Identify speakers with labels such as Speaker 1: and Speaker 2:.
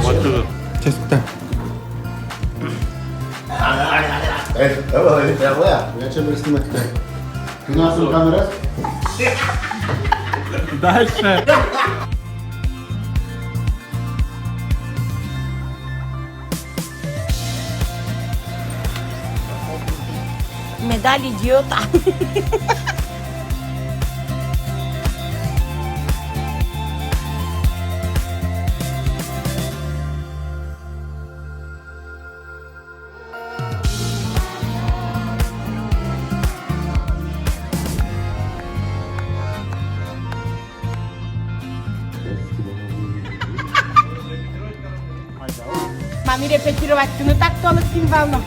Speaker 1: 멋져졌어.
Speaker 2: 됐다.
Speaker 3: Ya voy a echarle este mate. ¿Tú no haces cámaras?
Speaker 2: Дальше.
Speaker 4: Медаль ідіота. Мамі репетирувати, ну так то на цим вълно.